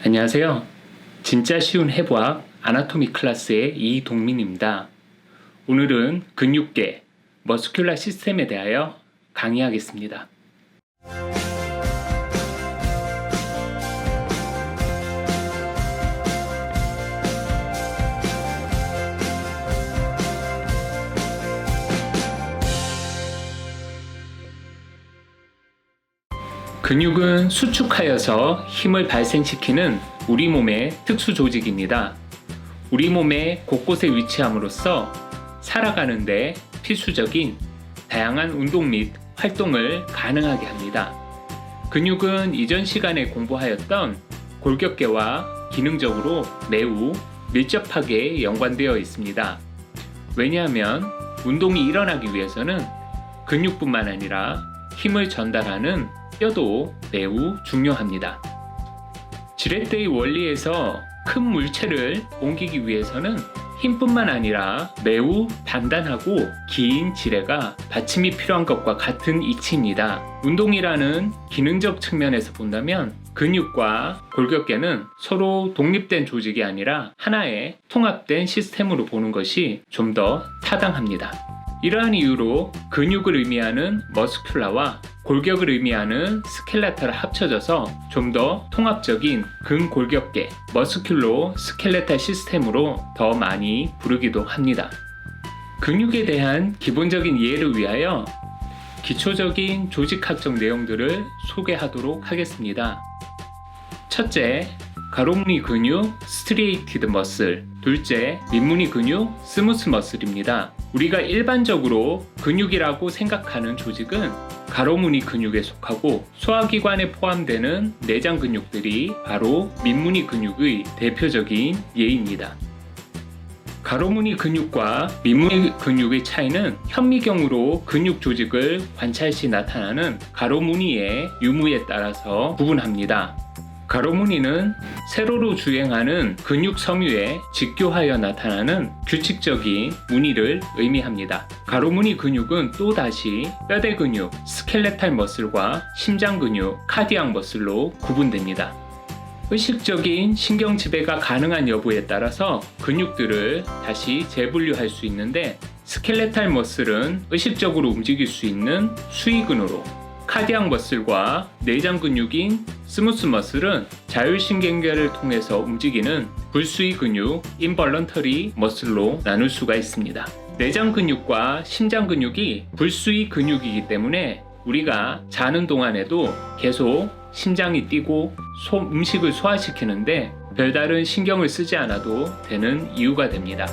안녕하세요. 진짜 쉬운 해부학 아나토미 클래스의 이동민입니다. 오늘은 근육계, 머스큘라 시스템에 대하여 강의하겠습니다. 근육은 수축하여서 힘을 발생시키는 우리 몸의 특수 조직입니다. 우리 몸의 곳곳에 위치함으로써 살아가는데 필수적인 다양한 운동 및 활동을 가능하게 합니다. 근육은 이전 시간에 공부하였던 골격계와 기능적으로 매우 밀접하게 연관되어 있습니다. 왜냐하면 운동이 일어나기 위해서는 근육뿐만 아니라 힘을 전달하는 뼈도 매우 중요합니다. 지렛대의 원리에서 큰 물체를 옮기기 위해서는 힘뿐만 아니라 매우 단단하고 긴 지뢰가 받침이 필요한 것과 같은 이치입니다. 운동이라는 기능적 측면에서 본다면 근육과 골격계는 서로 독립된 조직이 아니라 하나의 통합된 시스템으로 보는 것이 좀 더 타당합니다. 이러한 이유로 근육을 의미하는 머스큘라와 골격을 의미하는 스켈레탈을 합쳐져서 좀 더 통합적인 근골격계, 머스큘로 스켈레탈 시스템으로 더 많이 부르기도 합니다. 근육에 대한 기본적인 이해를 위하여 기초적인 조직학적 내용들을 소개하도록 하겠습니다. 첫째, 가로무늬 근육, 스트레이티드 머슬. 둘째, 밑무늬 근육, 스무스 머슬입니다. 우리가 일반적으로 근육이라고 생각하는 조직은 가로무늬 근육에 속하고 소화기관에 포함되는 내장 근육들이 바로 밑무늬 근육의 대표적인 예입니다. 가로무늬 근육과 밑무늬 근육의 차이는 현미경으로 근육 조직을 관찰 시 나타나는 가로무늬의 유무에 따라서 구분합니다. 가로무늬는 세로로 주행하는 근육 섬유에 직교하여 나타나는 규칙적인 무늬를 의미합니다. 가로무늬 근육은 또다시 뼈대 근육, 스켈레탈 머슬과 심장 근육, 카디악 머슬로 구분됩니다. 의식적인 신경 지배가 가능한 여부에 따라서 근육들을 다시 재분류할 수 있는데 스켈레탈 머슬은 의식적으로 움직일 수 있는 수위근으로, 카디악 머슬과 내장 근육인 스무스 머슬은 자율신경계를 통해서 움직이는 불수위 근육, 인볼런터리 머슬로 나눌 수가 있습니다. 내장 근육과 심장 근육이 불수위 근육이기 때문에 우리가 자는 동안에도 계속 심장이 뛰고 음식을 소화시키는데 별다른 신경을 쓰지 않아도 되는 이유가 됩니다.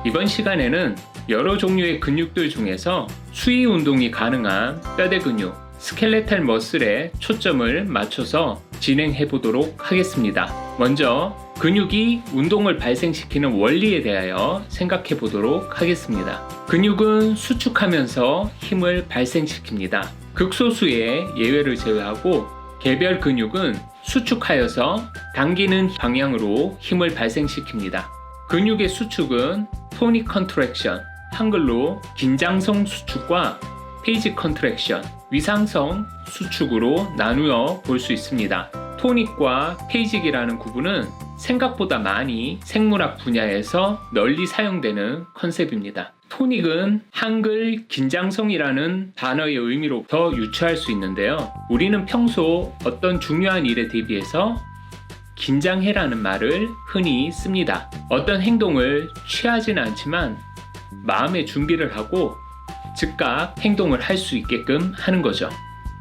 이번 시간에는 여러 종류의 근육들 중에서 수위 운동이 가능한 뼈대 근육, 스켈레탈 머슬에 초점을 맞춰서 진행해 보도록 하겠습니다. 먼저 근육이 운동을 발생시키는 원리에 대하여 생각해 보도록 하겠습니다. 근육은 수축하면서 힘을 발생시킵니다. 극소수의 예외를 제외하고 개별 근육은 수축하여서 당기는 방향으로 힘을 발생시킵니다. 근육의 수축은 토닉 컨트랙션, 한글로 긴장성 수축과 페이지 컨트랙션, 위상성 수축으로 나누어 볼 수 있습니다. 토닉과 페이직이라는 구분은 생각보다 많이 생물학 분야에서 널리 사용되는 컨셉입니다. 토닉은 한글 긴장성이라는 단어의 의미로부터 유추할 수 있는데요. 우리는 평소 어떤 중요한 일에 대비해서 긴장해라는 말을 흔히 씁니다. 어떤 행동을 취하지는 않지만 마음의 준비를 하고 즉각 행동을 할 수 있게끔 하는 거죠.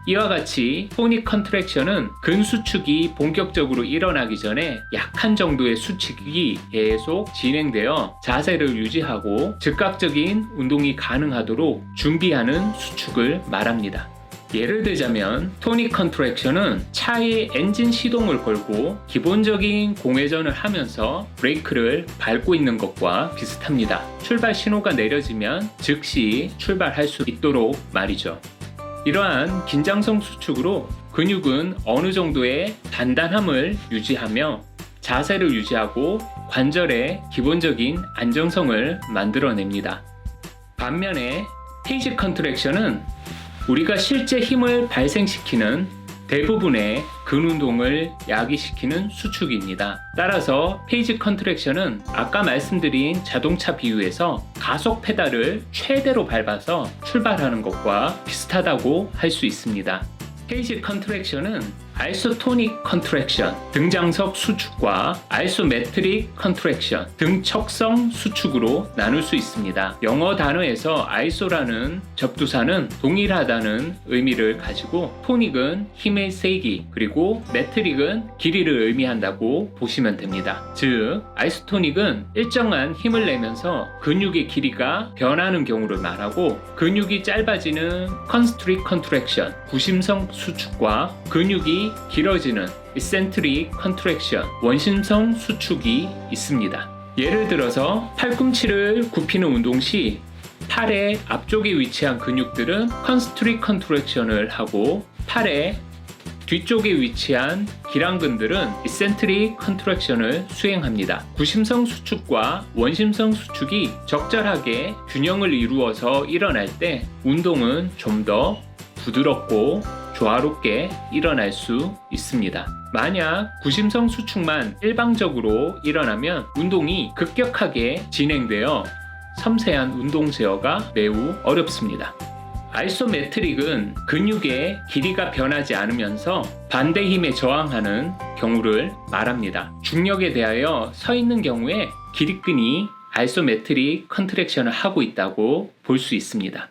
이와 같이 토닉 컨트랙션은 근수축이 본격적으로 일어나기 전에 약한 정도의 수축이 계속 진행되어 자세를 유지하고 즉각적인 운동이 가능하도록 준비하는 수축을 말합니다. 예를 들자면 토닉 컨트랙션은 차의 엔진 시동을 걸고 기본적인 공회전을 하면서 브레이크를 밟고 있는 것과 비슷합니다. 출발 신호가 내려지면 즉시 출발할 수 있도록 말이죠. 이러한 긴장성 수축으로 근육은 어느 정도의 단단함을 유지하며 자세를 유지하고 관절의 기본적인 안정성을 만들어냅니다. 반면에 페이지 컨트랙션은 우리가 실제 힘을 발생시키는 대부분의 근운동을 야기시키는 수축입니다. 따라서 페이지 컨트랙션은 아까 말씀드린 자동차 비유에서 가속 페달을 최대로 밟아서 출발하는 것과 비슷하다고 할 수 있습니다. 페이지 컨트랙션은 아이소토닉 컨트랙션, 등장석 수축과 아이소메트릭 컨트랙션, 등척성 수축으로 나눌 수 있습니다. 영어 단어에서 아이소라는 접두사는 동일하다는 의미를 가지고 토닉은 힘의 세기, 그리고 메트릭은 길이를 의미한다고 보시면 됩니다. 즉, 아이소토닉은 일정한 힘을 내면서 근육의 길이가 변하는 경우를 말하고, 근육이 짧아지는 컨스트릭 컨트랙션, 구심성 수축과 근육이 길어지는 이센트릭 컨트랙션, 원심성 수축이 있습니다. 예를 들어서 팔꿈치를 굽히는 운동 시 팔의 앞쪽에 위치한 근육들은 컨스트릭 컨트랙션을 하고, 팔의 뒤쪽에 위치한 기랑근들은 이센트릭 컨트랙션을 수행합니다. 구심성 수축과 원심성 수축이 적절하게 균형을 이루어서 일어날 때 운동은 좀 더 부드럽고 조화롭게 일어날 수 있습니다. 만약 구심성 수축만 일방적으로 일어나면 운동이 급격하게 진행되어 섬세한 운동 제어가 매우 어렵습니다. 아이소메트릭은 근육의 길이가 변하지 않으면서 반대 힘에 저항하는 경우를 말합니다. 중력에 대하여 서 있는 경우에 기립근이 아이소메트릭 컨트랙션을 하고 있다고 볼 수 있습니다.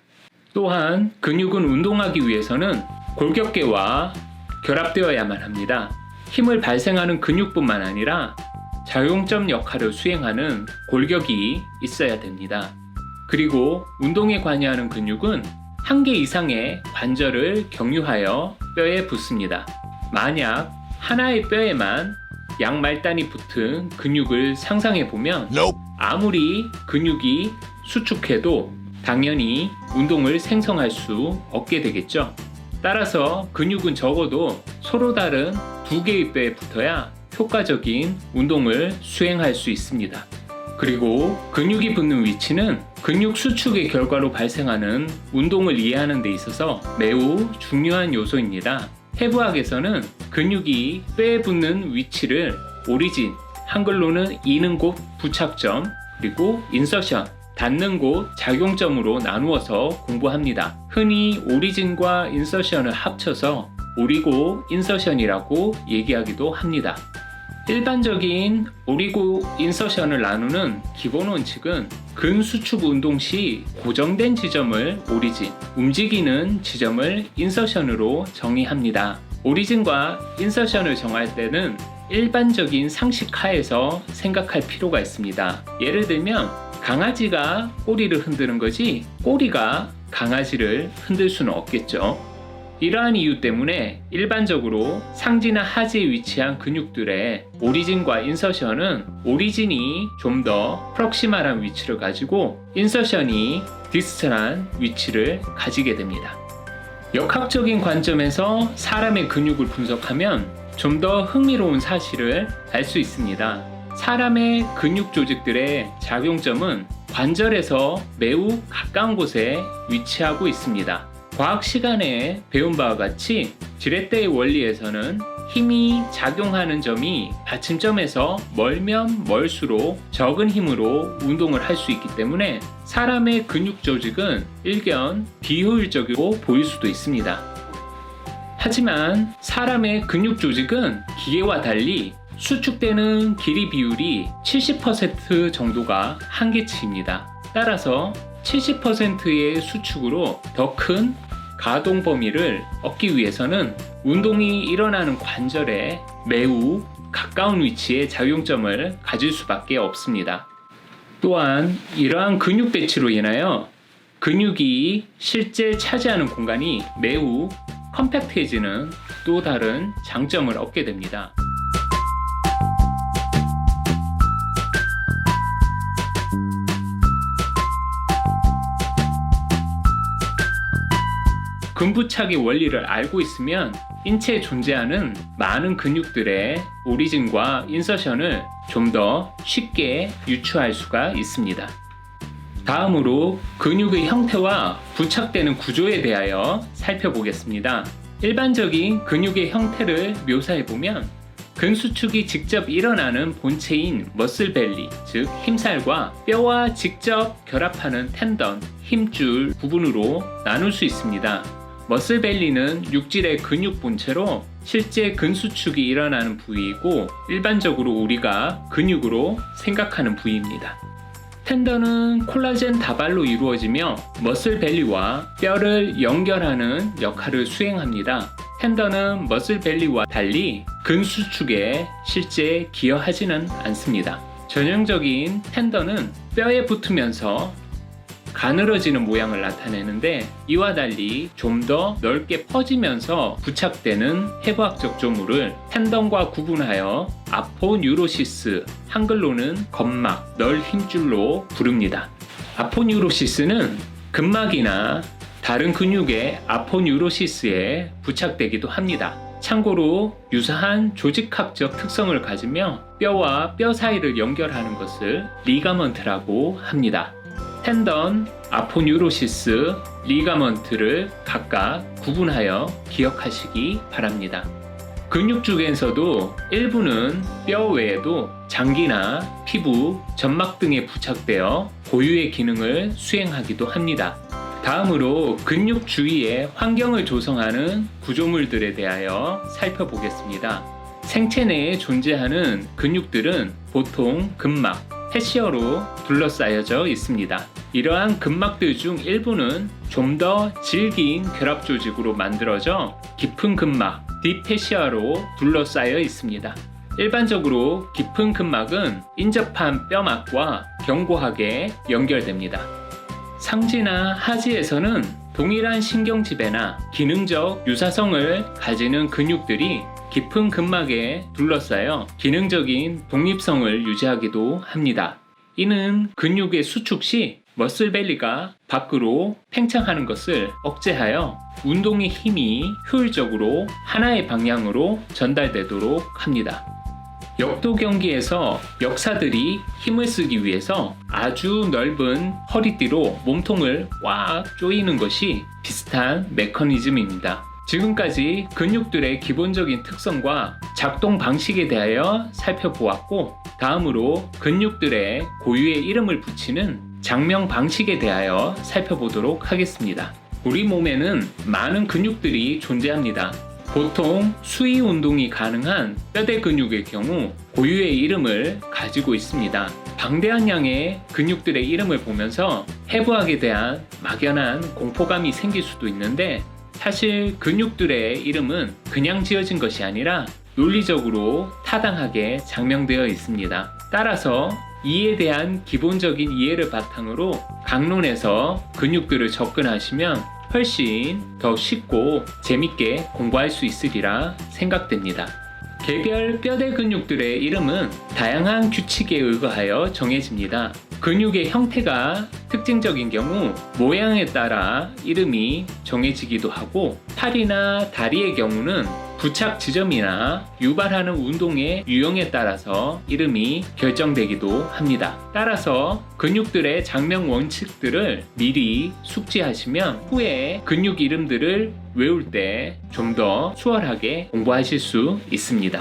또한 근육은 운동하기 위해서는 골격계와 결합되어야만 합니다. 힘을 발생하는 근육뿐만 아니라 작용점 역할을 수행하는 골격이 있어야 됩니다. 그리고 운동에 관여하는 근육은 한 개 이상의 관절을 경유하여 뼈에 붙습니다. 만약 하나의 뼈에만 양말단이 붙은 근육을 상상해 보면 아무리 근육이 수축해도 당연히 운동을 생성할 수 없게 되겠죠. 따라서 근육은 적어도 서로 다른 두 개의 뼈에 붙어야 효과적인 운동을 수행할 수 있습니다. 그리고 근육이 붙는 위치는 근육 수축의 결과로 발생하는 운동을 이해하는 데 있어서 매우 중요한 요소입니다. 해부학에서는 근육이 뼈에 붙는 위치를 오리진, 한글로는 이는 곳 부착점, 그리고 인서션, 닿는 곳 작용점으로 나누어서 공부합니다. 흔히 오리진과 인서션을 합쳐서 오리고 인서션이라고 얘기하기도 합니다. 일반적인 오리고 인서션을 나누는 기본 원칙은 근수축 운동 시 고정된 지점을 오리진, 움직이는 지점을 인서션으로 정의합니다. 오리진과 인서션을 정할 때는 일반적인 상식 하에서 생각할 필요가 있습니다. 예를 들면 강아지가 꼬리를 흔드는 거지 꼬리가 강아지를 흔들 수는 없겠죠. 이러한 이유 때문에 일반적으로 상지나 하지에 위치한 근육들의 오리진과 인서션은 오리진이 좀 더 프록시말한 위치를 가지고 인서션이 디스탈한 위치를 가지게 됩니다. 역학적인 관점에서 사람의 근육을 분석하면 좀 더 흥미로운 사실을 알 수 있습니다. 사람의 근육 조직들의 작용점은 관절에서 매우 가까운 곳에 위치하고 있습니다. 과학 시간에 배운 바와 같이 지렛대의 원리에서는 힘이 작용하는 점이 받침점에서 멀면 멀수록 적은 힘으로 운동을 할 수 있기 때문에 사람의 근육 조직은 일견 비효율적이고 보일 수도 있습니다. 하지만 사람의 근육 조직은 기계와 달리 수축되는 길이 비율이 70% 정도가 한계치입니다. 따라서 70%의 수축으로 더 큰 가동 범위를 얻기 위해서는 운동이 일어나는 관절에 매우 가까운 위치에 작용점을 가질 수밖에 없습니다. 또한 이러한 근육 배치로 인하여 근육이 실제 차지하는 공간이 매우 컴팩트해지는 또 다른 장점을 얻게 됩니다. 근부착의 원리를 알고 있으면 인체에 존재하는 많은 근육들의 오리진과 인서션을 좀 더 쉽게 유추할 수가 있습니다. 다음으로 근육의 형태와 부착되는 구조에 대하여 살펴보겠습니다. 일반적인 근육의 형태를 묘사해보면 근수축이 직접 일어나는 본체인 머슬벨리, 즉 힘살과 뼈와 직접 결합하는 텐던, 힘줄 부분으로 나눌 수 있습니다. 머슬벨리는 육질의 근육 본체로 실제 근수축이 일어나는 부위이고 일반적으로 우리가 근육으로 생각하는 부위입니다. 텐던은 콜라겐 다발로 이루어지며 머슬벨리와 뼈를 연결하는 역할을 수행합니다. 텐던은 머슬벨리와 달리 근수축에 실제 기여하지는 않습니다. 전형적인 텐던은 뼈에 붙으면서 가늘어지는 모양을 나타내는데 이와 달리 좀 더 넓게 퍼지면서 부착되는 해부학적 조물을 텐던과 구분하여 아포뉴로시스, 한글로는 검막, 널 힘줄로 부릅니다. 아포뉴로시스는 근막이나 다른 근육의 아포뉴로시스에 부착되기도 합니다. 참고로 유사한 조직학적 특성을 가지며 뼈와 뼈 사이를 연결하는 것을 리가먼트라고 합니다. 텐던, 아포뉴로시스, 리가먼트를 각각 구분하여 기억하시기 바랍니다. 근육 중에서도 일부는 뼈 외에도 장기나 피부, 점막 등에 부착되어 고유의 기능을 수행하기도 합니다. 다음으로 근육 주위의 환경을 조성하는 구조물들에 대하여 살펴보겠습니다. 생체 내에 존재하는 근육들은 보통 근막, 패시어로 둘러싸여져 있습니다. 이러한 근막들 중 일부는 좀 더 질긴 결합 조직으로 만들어져 깊은 근막, 딥패시아로 둘러싸여 있습니다. 일반적으로 깊은 근막은 인접한 뼈막과 견고하게 연결됩니다. 상지나 하지에서는 동일한 신경지배나 기능적 유사성을 가지는 근육들이 깊은 근막에 둘러싸여 기능적인 독립성을 유지하기도 합니다. 이는 근육의 수축 시 머슬벨리가 밖으로 팽창하는 것을 억제하여 운동의 힘이 효율적으로 하나의 방향으로 전달되도록 합니다. 역도 경기에서 역사들이 힘을 쓰기 위해서 아주 넓은 허리띠로 몸통을 꽉 조이는 것이 비슷한 메커니즘입니다. 지금까지 근육들의 기본적인 특성과 작동 방식에 대하여 살펴보았고, 다음으로 근육들의 고유의 이름을 붙이는 장명 방식에 대하여 살펴보도록 하겠습니다. 우리 몸에는 많은 근육들이 존재합니다. 보통 수위 운동이 가능한 뼈대 근육의 경우 고유의 이름을 가지고 있습니다. 방대한 양의 근육들의 이름을 보면서 해부학에 대한 막연한 공포감이 생길 수도 있는데, 사실 근육들의 이름은 그냥 지어진 것이 아니라 논리적으로 타당하게 장명되어 있습니다. 따라서 이에 대한 기본적인 이해를 바탕으로 강론에서 근육들을 접근하시면 훨씬 더 쉽고 재밌게 공부할 수 있으리라 생각됩니다. 개별 뼈대 근육들의 이름은 다양한 규칙에 의거하여 정해집니다. 근육의 형태가 특징적인 경우 모양에 따라 이름이 정해지기도 하고, 팔이나 다리의 경우는 부착 지점이나 유발하는 운동의 유형에 따라서 이름이 결정되기도 합니다. 따라서 근육들의 장명 원칙들을 미리 숙지하시면 후에 근육 이름들을 외울 때 좀 더 수월하게 공부하실 수 있습니다.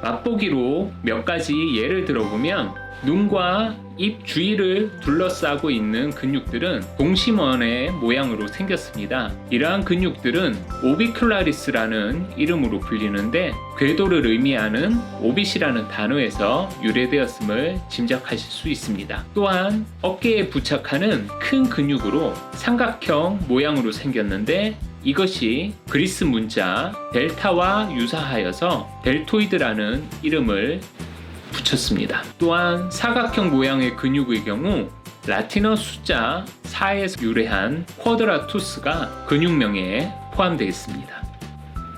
맛보기로 몇 가지 예를 들어보면, 눈과 입 주위를 둘러싸고 있는 근육들은 동심원의 모양으로 생겼습니다. 이러한 근육들은 오비큘라리스라는 이름으로 불리는데, 궤도를 의미하는 오빗이라는 단어에서 유래되었음을 짐작하실 수 있습니다. 또한 어깨에 부착하는 큰 근육으로 삼각형 모양으로 생겼는데, 이것이 그리스 문자 델타와 유사하여서 델토이드라는 이름을 붙였습니다. 또한 사각형 모양의 근육의 경우 라틴어 숫자 4에서 유래한 쿼드라투스가 근육명에 포함되어 있습니다.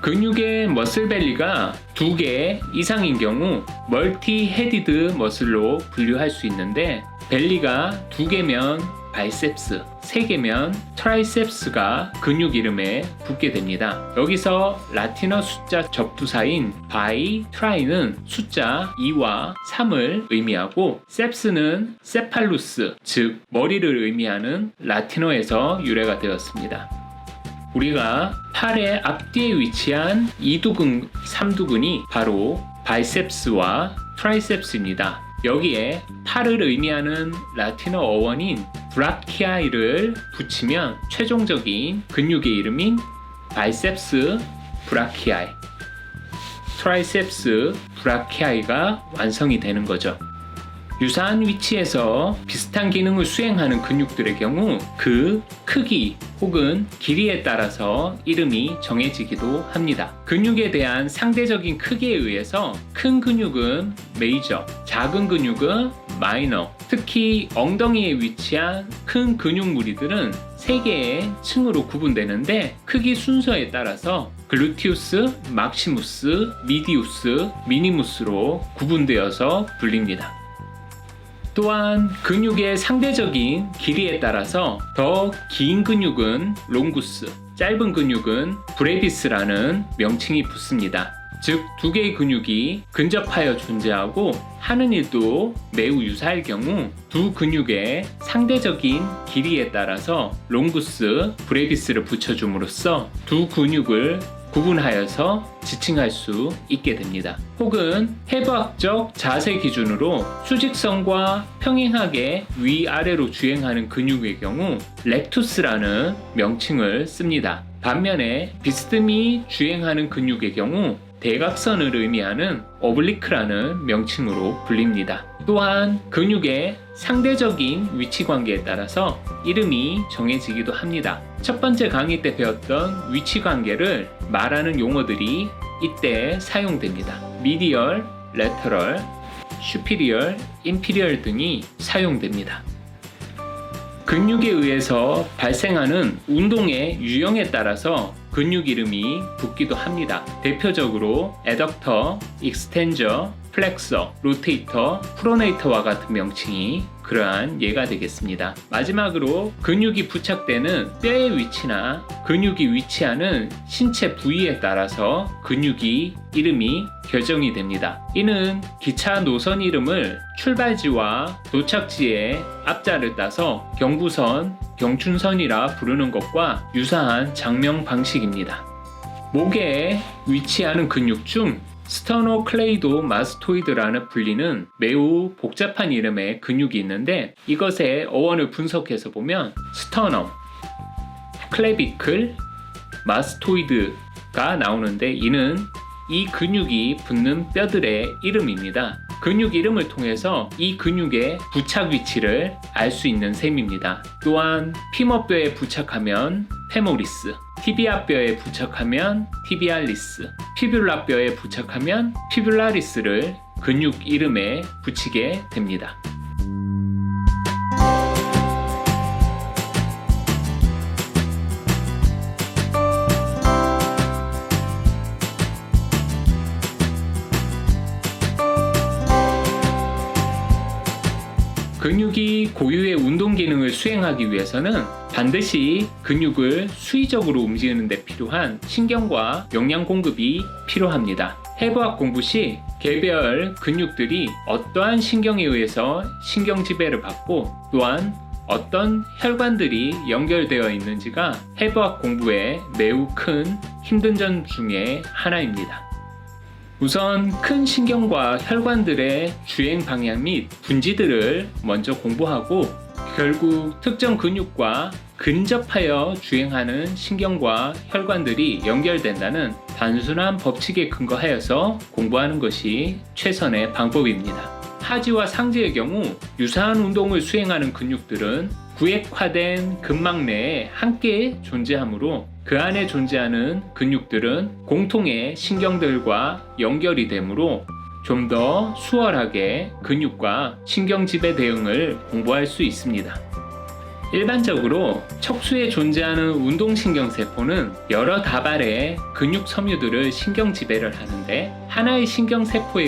근육의 머슬벨리가 2개 이상인 경우 멀티 헤디드 머슬로 분류할 수 있는데, 벨리가 2개면 바이셉스, 3개면 트라이셉스가 근육 이름에 붙게 됩니다. 여기서 라틴어 숫자 접두사인 바이, 트라이는 숫자 2와 3을 의미하고 셉스는 세팔루스, 즉 머리를 의미하는 라틴어에서 유래가 되었습니다. 우리가 팔의 앞뒤에 위치한 2두근, 3두근이 바로 바이셉스와 트라이셉스입니다. 여기에 팔을 의미하는 라틴어 어원인 브라키아이를 붙이면 최종적인 근육의 이름인 바이셉스 브라키아이, 트라이셉스 브라키아이가 완성이 되는 거죠. 유사한 위치에서 비슷한 기능을 수행하는 근육들의 경우 그 크기 혹은 길이에 따라서 이름이 정해지기도 합니다. 근육에 대한 상대적인 크기에 의해서 큰 근육은 메이저, 작은 근육은 마이너, 특히 엉덩이에 위치한 큰 근육 무리들은 3개의 층으로 구분되는데 크기 순서에 따라서 글루티우스, 막시무스, 미디우스, 미니무스로 구분되어서 불립니다. 또한 근육의 상대적인 길이에 따라서 더 긴 근육은 롱구스, 짧은 근육은 브레비스라는 명칭이 붙습니다. 즉 2개의 근육이 근접하여 존재하고 하는 일도 매우 유사할 경우 두 근육의 상대적인 길이에 따라서 롱구스, 브레비스를 붙여줌으로써 두 근육을 구분하여서 지칭할 수 있게 됩니다. 혹은 해부학적 자세 기준으로 수직선과 평행하게 위아래로 주행하는 근육의 경우 렉투스라는 명칭을 씁니다. 반면에 비스듬히 주행하는 근육의 경우 대각선을 의미하는 오블리크라는 명칭으로 불립니다. 또한 근육의 상대적인 위치 관계에 따라서 이름이 정해지기도 합니다. 첫 번째 강의 때 배웠던 위치 관계를 말하는 용어들이 이때 사용됩니다. 미디얼, 레터럴, 슈피리얼, 인피리얼 등이 사용됩니다. 근육에 의해서 발생하는 운동의 유형에 따라서 근육 이름이 붙기도 합니다. 대표적으로 애덕터, 익스텐저, 플렉서, 로테이터, 프로네이터와 같은 명칭이 그러한 예가 되겠습니다. 마지막으로 근육이 부착되는 뼈의 위치나 근육이 위치하는 신체 부위에 따라서 근육이 이름이 결정이 됩니다. 이는 기차 노선 이름을 출발지와 도착지의 앞자를 따서 경부선, 경춘선이라 부르는 것과 유사한 장명 방식입니다. 목에 위치하는 근육 중 스터노클레이도마스토이드라는 불리는 매우 복잡한 이름의 근육이 있는데 이것의 어원을 분석해서 보면 스터넘, 클레비클, 마스토이드가 나오는데 이는 이 근육이 붙는 뼈들의 이름입니다. 근육 이름을 통해서 이 근육의 부착 위치를 알 수 있는 셈입니다. 또한 피머뼈에 부착하면 페모리스, 티비아뼈에 부착하면 티비알리스, 피뷸라뼈에 부착하면 피뷸라리스를 근육 이름에 붙이게 됩니다. 근육이 고유의 운동 기능을 수행하기 위해서는 반드시 근육을 수의적으로 움직이는 데 필요한 신경과 영양 공급이 필요합니다. 해부학 공부 시 개별 근육들이 어떠한 신경에 의해서 신경 지배를 받고 또한 어떤 혈관들이 연결되어 있는지가 해부학 공부에 매우 큰 힘든 점 중에 하나입니다. 우선 큰 신경과 혈관들의 주행 방향 및 분지들을 먼저 공부하고 결국 특정 근육과 근접하여 주행하는 신경과 혈관들이 연결된다는 단순한 법칙에 근거하여서 공부하는 것이 최선의 방법입니다. 하지와 상지의 경우 유사한 운동을 수행하는 근육들은 구획화된 근막 내에 함께 존재하므로 그 안에 존재하는 근육들은 공통의 신경들과 연결이 되므로 좀 더 수월하게 근육과 신경 지배 대응을 공부할 수 있습니다. 일반적으로 척수에 존재하는 운동신경세포는 여러 다발의 근육 섬유들을 신경 지배를 하는데, 하나의 신경세포에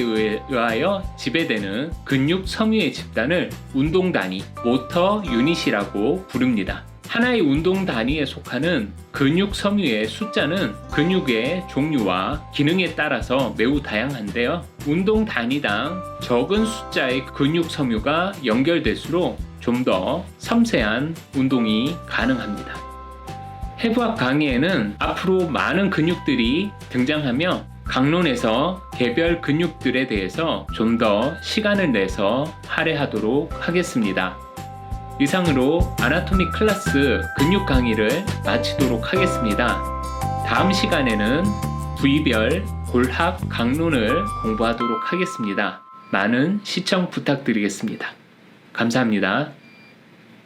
의하여 지배되는 근육 섬유의 집단을 운동단위, 모터 유닛이라고 부릅니다. 하나의 운동 단위에 속하는 근육 섬유의 숫자는 근육의 종류와 기능에 따라서 매우 다양한데요. 운동 단위당 적은 숫자의 근육 섬유가 연결될수록 좀 더 섬세한 운동이 가능합니다. 해부학 강의에는 앞으로 많은 근육들이 등장하며 강론에서 개별 근육들에 대해서 좀 더 시간을 내서 할애하도록 하겠습니다. 이상으로 아나토미 클래스 근육 강의를 마치도록 하겠습니다. 다음 시간에는 부위별 골학 강론을 공부하도록 하겠습니다. 많은 시청 부탁드리겠습니다. 감사합니다.